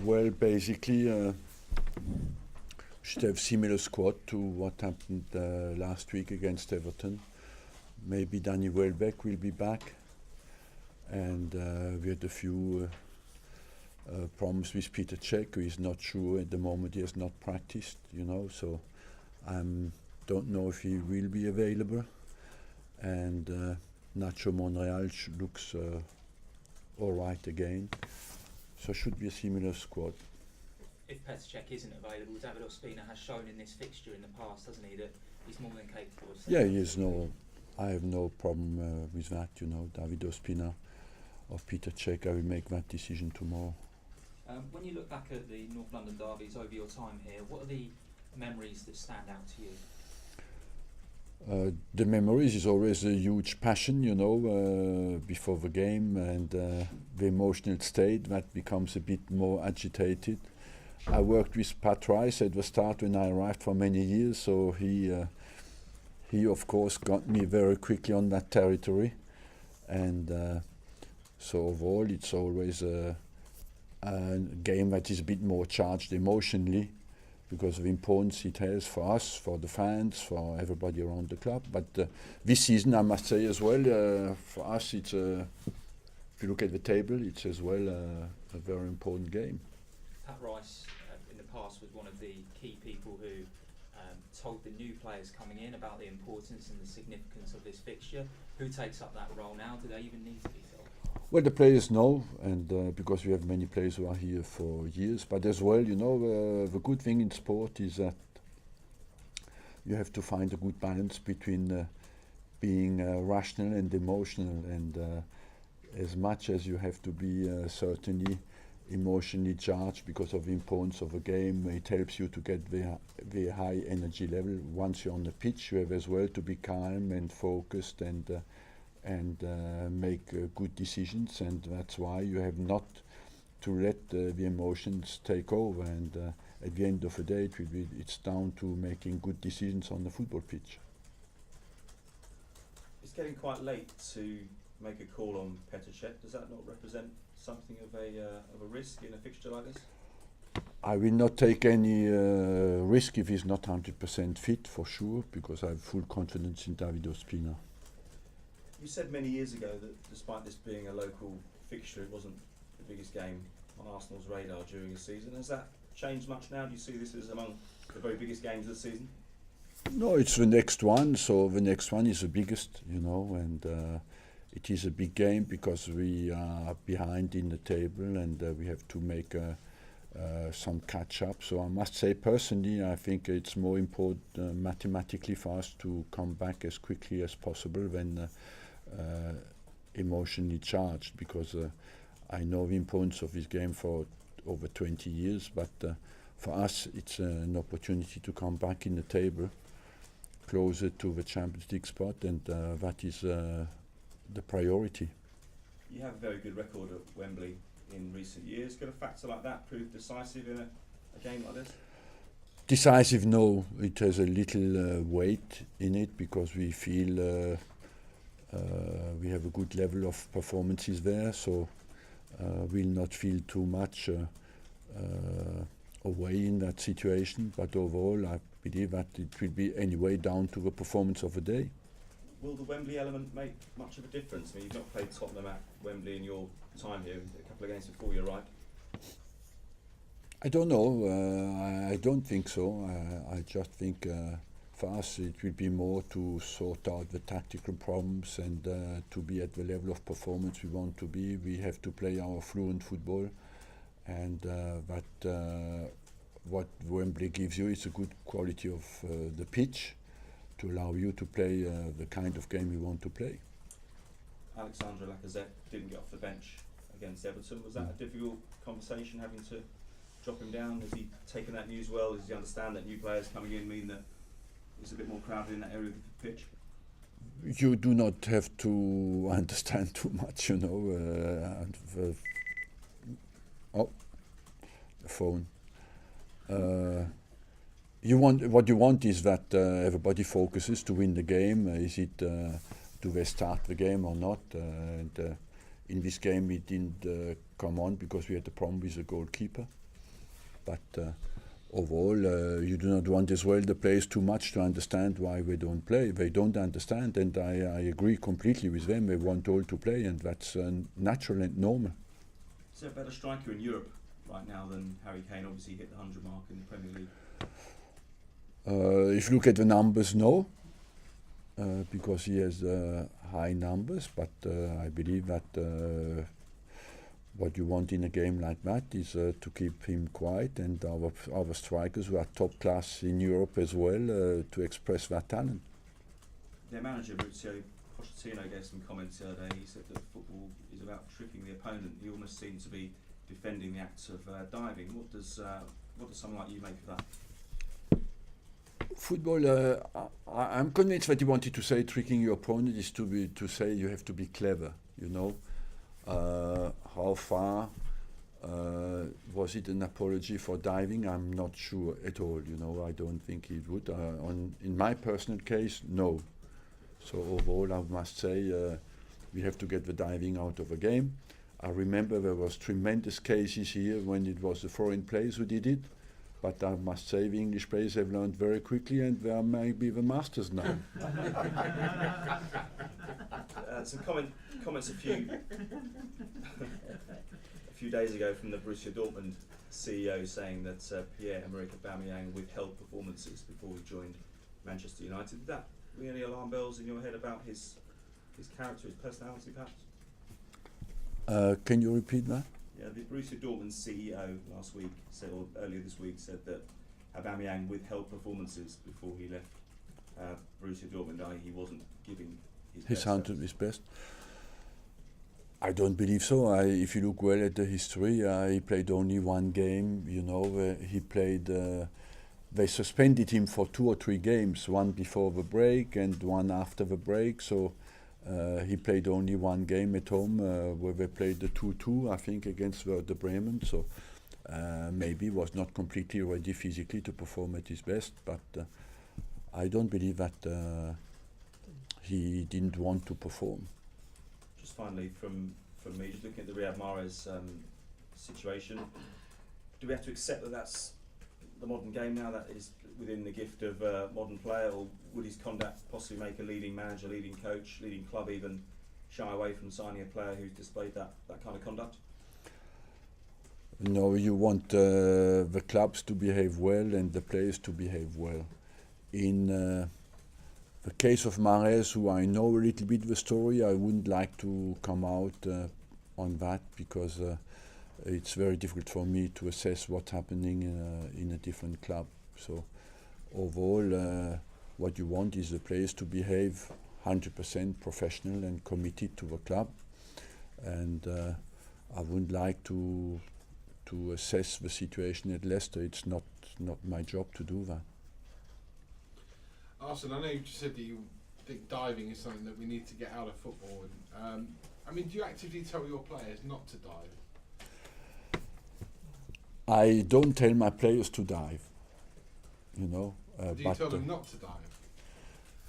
Well, basically, should have similar squad to what happened last week against Everton. Maybe Danny Welbeck will be back, and we had a few problems with Peter Cech, who is not sure at the moment. He has not practiced, so I don't know if he will be available. And Nacho Monreal looks all right again, so should be a similar squad. If Petr Cech isn't available, David Ospina has shown in this fixture in the past, hasn't he, that he's more than capable of... Yeah, he is I have no problem with that, David Ospina or Peter Cech. I will make that decision tomorrow. When you look back at the North London derbies over your time here, what are the memories that stand out to you? The memories is always a huge passion, before the game, and the emotional state that becomes a bit more agitated. I worked with Pat Rice at the start when I arrived for many years, so he of course got me very quickly on that territory, and so overall it's always a game that is a bit more charged emotionally because of the importance it has for us, for the fans, for everybody around the club. But this season, I must say as well, for us, it's if you look at the table, it's as well a very important game. Pat Rice, in the past, was one of the key people who told the new players coming in about the importance and the significance of this fixture. Who takes up that role now? Do they even need to be told? Well, the players know, and because we have many players who are here for years. But as well, the good thing in sport is that you have to find a good balance between being rational and emotional. And as much as you have to be certainly emotionally charged because of the importance of a game, it helps you to get the high energy level. Once you're on the pitch, you have as well to be calm and focused and make good decisions, and that's why you have not to let the emotions take over. And at the end of the day, it's down to making good decisions on the football pitch. It's getting quite late to make a call on Petr Cech. Does that not represent something of a risk in a fixture like this? I will not take any risk if he's not 100% fit, for sure, because I have full confidence in David Ospina. You said many years ago that despite this being a local fixture, it wasn't the biggest game on Arsenal's radar during the season. Has that changed much now? Do you see this as among the very biggest games of the season? No, it's the next one, so the next one is the biggest, and it is a big game because we are behind in the table and we have to make some catch up. So I must say personally, I think it's more important mathematically for us to come back as quickly as possible than emotionally charged, because I know the importance of this game for over 20 years, but for us it's an opportunity to come back in the table closer to the Champions League spot, and that is the priority. You have a very good record at Wembley in recent years. Could a factor like that prove decisive in a game like this? Decisive, no. It has a little weight in it because we feel we have a good level of performances there, so we'll not feel too much away in that situation. But overall, I believe that it will be anyway down to the performance of the day. Will the Wembley element make much of a difference? I mean, you've not played Tottenham at Wembley in your time here, a couple of games before you arrived. I don't know. I don't think so. I just think for us it will be more to sort out the tactical problems and to be at the level of performance we want to be. We have to play our fluent football, and what Wembley gives you is a good quality of the pitch to allow you to play the kind of game you want to play. Alexandre Lacazette didn't get off the bench against Everton. Was that a difficult conversation, having to drop him down? Has he taken that news well? Does he understand that new players coming in mean that it's a bit more crowded in that area of the pitch? You do not have to understand too much, the phone. What you want is that everybody focuses to win the game. Is it do they start the game or not? And In this game, it didn't come on because we had a problem with the goalkeeper. But overall, you do not want as well the players too much to understand why they don't play. They don't understand, and I agree completely with them. They want all to play, and that's natural and normal. Is there a better striker in Europe right now than Harry Kane? Obviously, he hit the 100 mark in the Premier League. If you look at the numbers, no, because he has high numbers. But I believe that what you want in a game like that is to keep him quiet, and our strikers who are top class in Europe as well to express their talent. Their manager, Mauricio Pochettino, gave some comments the other day. He said that football is about tricking the opponent. He almost seems to be defending the acts of diving. What does someone like you make of that? Football, I'm convinced that he wanted to say tricking your opponent is to say you have to be clever, you know. How far was it an apology for diving? I'm not sure at all, you know. I don't think it would. In my personal case, no. So overall, I must say we have to get the diving out of the game. I remember there was tremendous cases here when it was the foreign players who did it. But I must say the English players have learned very quickly, and they are maybe the masters now. Some comments a few days ago from the Borussia Dortmund CEO saying that Pierre-Emerick Aubameyang withheld performances before he joined Manchester United. Did that ring any alarm bells in your head about his character, his personality, perhaps? Can you repeat that? Yeah, the Borussia Dortmund CEO last week said, or earlier this week, said that Aubameyang withheld performances before he left Borussia Dortmund. He wasn't giving his best. His best. I don't believe so. If you look well at the history, he played only one game. You know, he played. They suspended him for 2 or 3 games, one before the break and one after the break. So. He played only one game at home where they played the 2-2, I think, against Werder Bremen. So maybe was not completely ready physically to perform at his best. But I don't believe that he didn't want to perform. Just finally, from me, just looking at the Riyad Mahrez situation, do we have to accept that that's the modern game now, that is within the gift of a modern player, or would his conduct possibly make a leading manager, leading coach, leading club even shy away from signing a player who's displayed that kind of conduct? No, you want the clubs to behave well and the players to behave well. In the case of Mahrez, who I know a little bit the story, I wouldn't like to come out on that because it's very difficult for me to assess what's happening in a different club. So overall, what you want is the players to behave 100% professional and committed to the club. And I wouldn't like to assess the situation at Leicester. It's not my job to do that. Arsene, I know you just said that you think diving is something that we need to get out of football. And, I mean, do you actively tell your players not to dive? I don't tell my players to dive, you know. Do you tell them not to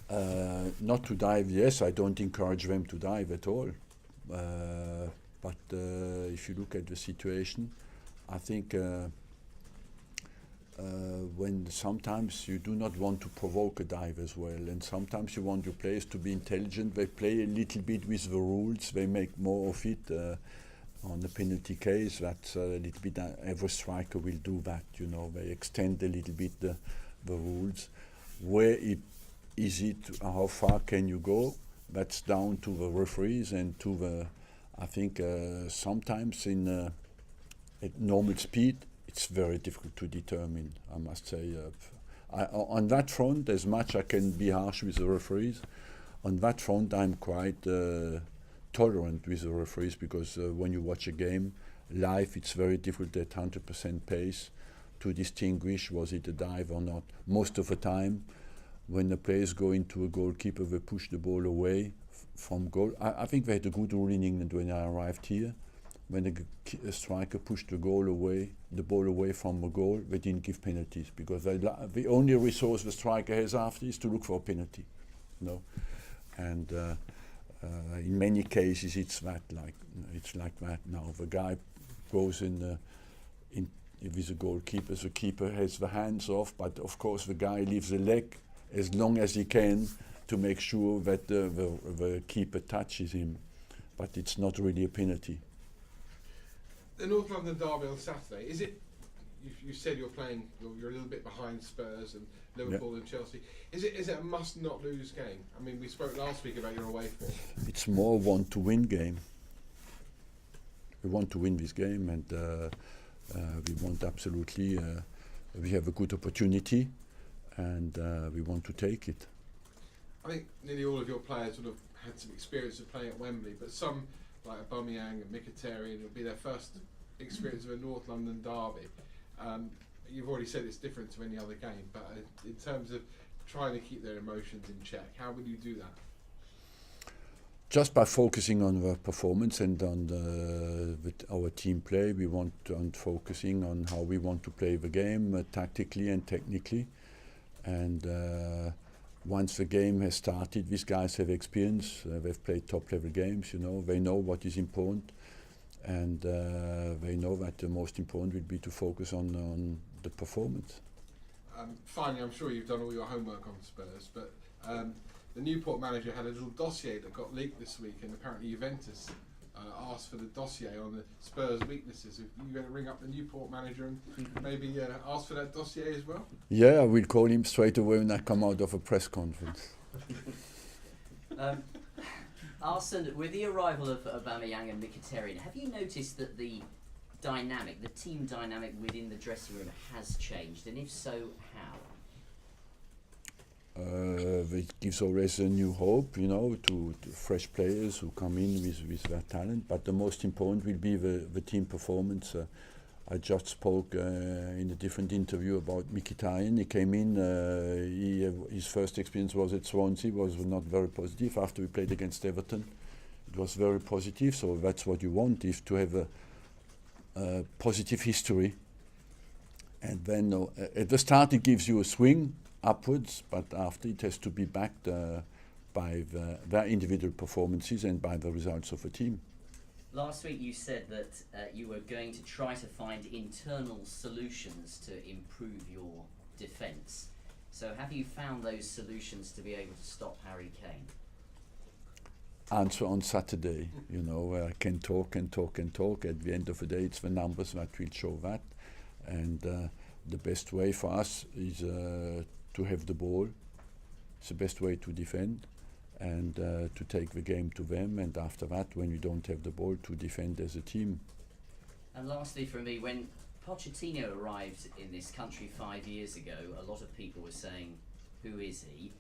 dive? Not to dive, yes. I don't encourage them to dive at all. But if you look at the situation, I think when sometimes you do not want to provoke a dive as well, and sometimes you want your players to be intelligent. They play a little bit with the rules. They make more of it. On the penalty case, that's a little bit. Every striker will do that. You know, they extend a little bit the rules. Where is it? How far can you go? That's down to the referees and to the. I think sometimes at normal speed, it's very difficult to determine. I must say, on that front, as much I can be harsh with the referees. On that front, I'm quite. Tolerant with the referees because when you watch a game live, it's very difficult at 100% pace to distinguish was it a dive or not. Most of the time, when the players go into a goalkeeper, they push the ball away from goal. I think they had a good rule in England when I arrived here. When a striker pushed the ball away from a goal, they didn't give penalties because the only resource the striker has after is to look for a penalty. You know? And In many cases, it's like that now. The guy goes with the goalkeeper. The keeper has the hands off, but of course the guy leaves the leg as long as he can to make sure that the keeper touches him. But it's not really a penalty. The North London derby on Saturday, is it? You said you're a little bit behind Spurs and Liverpool and Chelsea. Is it a must not lose game? I mean, we spoke last week about your away form. It's more want to win game. We want to win this game, and we want absolutely. We have a good opportunity, and we want to take it. I think nearly all of your players would have had some experience of playing at Wembley, but some, like Aubameyang and Mkhitaryan, it'll be their first experience of a North London derby. You've already said it's different to any other game, but in terms of trying to keep their emotions in check, how would you do that? Just by focusing on the performance and on our team play, we want on focusing on how we want to play the game tactically and technically. And once the game has started, these guys have experience. They've played top-level games. They know what is important, and they know that the most important will be to focus on the performance. Finally, I'm sure you've done all your homework on Spurs, but the Newport manager had a little dossier that got leaked this week, and apparently Juventus asked for the dossier on the Spurs' weaknesses. Are you going to ring up the Newport manager and maybe ask for that dossier as well? Yeah, I will call him straight away when I come out of a press conference. Arsene, with the arrival of Aubameyang and Mkhitaryan, have you noticed that the team dynamic within the dressing room has changed, and if so, how? It gives always a new hope, to fresh players who come in with their talent. But the most important will be the team performance. I just spoke in a different interview about Mkhitaryan. He came in, his first experience was at Swansea, was not very positive. After we played against Everton, it was very positive. So that's what you want, is to have a positive history. And then at the start it gives you a swing upwards, but after it has to be backed by their individual performances and by the results of the team. Last week you said that you were going to try to find internal solutions to improve your defence. So have you found those solutions to be able to stop Harry Kane? Answer on Saturday, where I can talk and talk and talk. At the end of the day, it's the numbers that will show that. And the best way for us is to have the ball. It's the best way to defend, and to take the game to them, and after that, when you don't have the ball, to defend as a team. And lastly for me, when Pochettino arrived in this country 5 years ago, a lot of people were saying, who is he?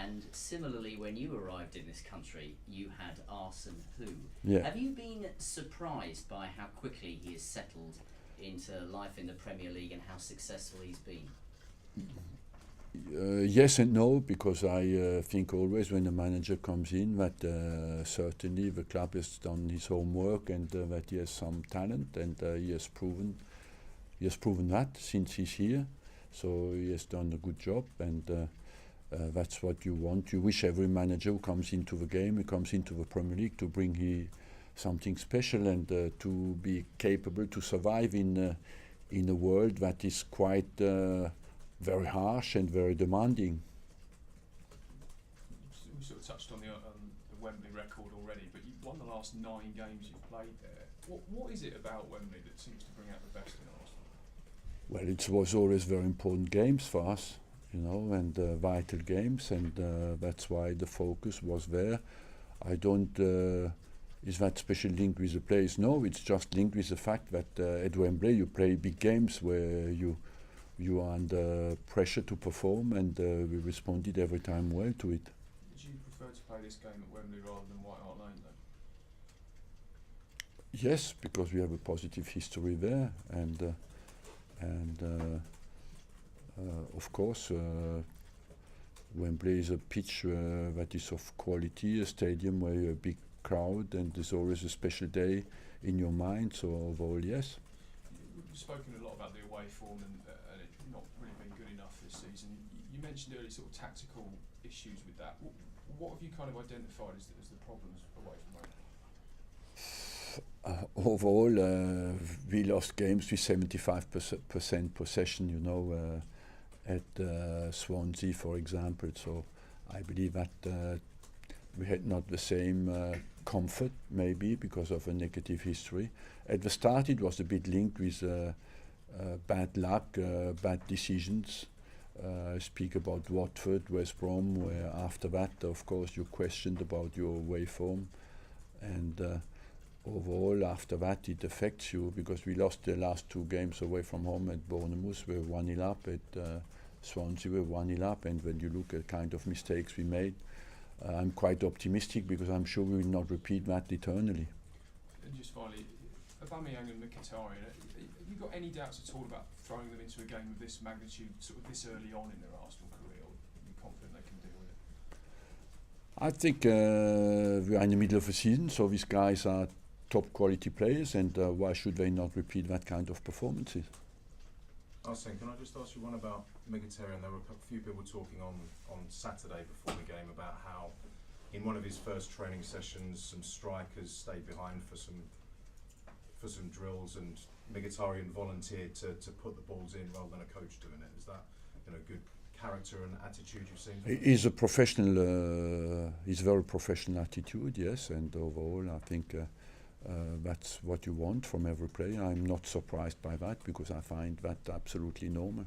And similarly, when you arrived in this country, you had Arsene who. Yeah. Have you been surprised by how quickly he has settled into life in the Premier League and how successful he's been? Yes and no, because I think always when a manager comes in that certainly the club has done his homework, and that he has some talent, and he has proven that since he's here. So he has done a good job, and that's what you want. You wish every manager who comes into the game, who comes into the Premier League, to bring something special, and to be capable to survive in a world that is quite very harsh and very demanding. We sort of touched on the Wembley record already, but you've won the last 9 games you've played there. What is it about Wembley that seems to bring out the best in Arsenal? Well, it was always very important games for us, and vital games, and that's why the focus was there. I don't. Is that special linked with the players? No, it's just linked with the fact that at Wembley you play big games where you are under pressure to perform, and we responded every time well to it. Would you prefer to play this game at Wembley rather than White Hart Lane then? Yes, because we have a positive history there, and of course Wembley is a pitch that is of quality, a stadium where you have a big crowd, and there's always a special day in your mind. So overall, yes. You've spoken a lot about the away form and it not really been good enough this season. You mentioned earlier sort of tactical issues with that. What have you kind of identified as the problems away from home? Overall, we lost games with 75% possession, you know, at Swansea, for example. So I believe that we had not the same comfort, maybe, because of a negative history. At the start, it was a bit linked with bad luck, bad decisions. I speak about Watford, West Brom, where after that, of course, you questioned about your away form. And overall, after that, it affects you because we lost the last 2 games away from home at Bournemouth. We were 1-0 up. At Swansea, we were 1-0 up. And when you look at kind of mistakes we made, I'm quite optimistic because I'm sure we will not repeat that eternally. And just finally, Aubameyang and Mkhitaryan, have you got any doubts at all about throwing them into a game of this magnitude, sort of this early on in their Arsenal career, or are you confident they can deal with it? I think we are in the middle of a season, so these guys are top quality players, and why should they not repeat that kind of performances? Arsene, can I just ask you one about Mkhitaryan? There were a few people talking on Saturday before the game about how in one of his first training sessions some strikers stayed behind for some drills and Mkhitaryan volunteered to put the balls in rather than a coach doing it. Is that good character and attitude you've seen from him? He's a professional, he's a very professional attitude, yes, and overall I think that's what you want from every player. I'm not surprised by that because I find that absolutely normal.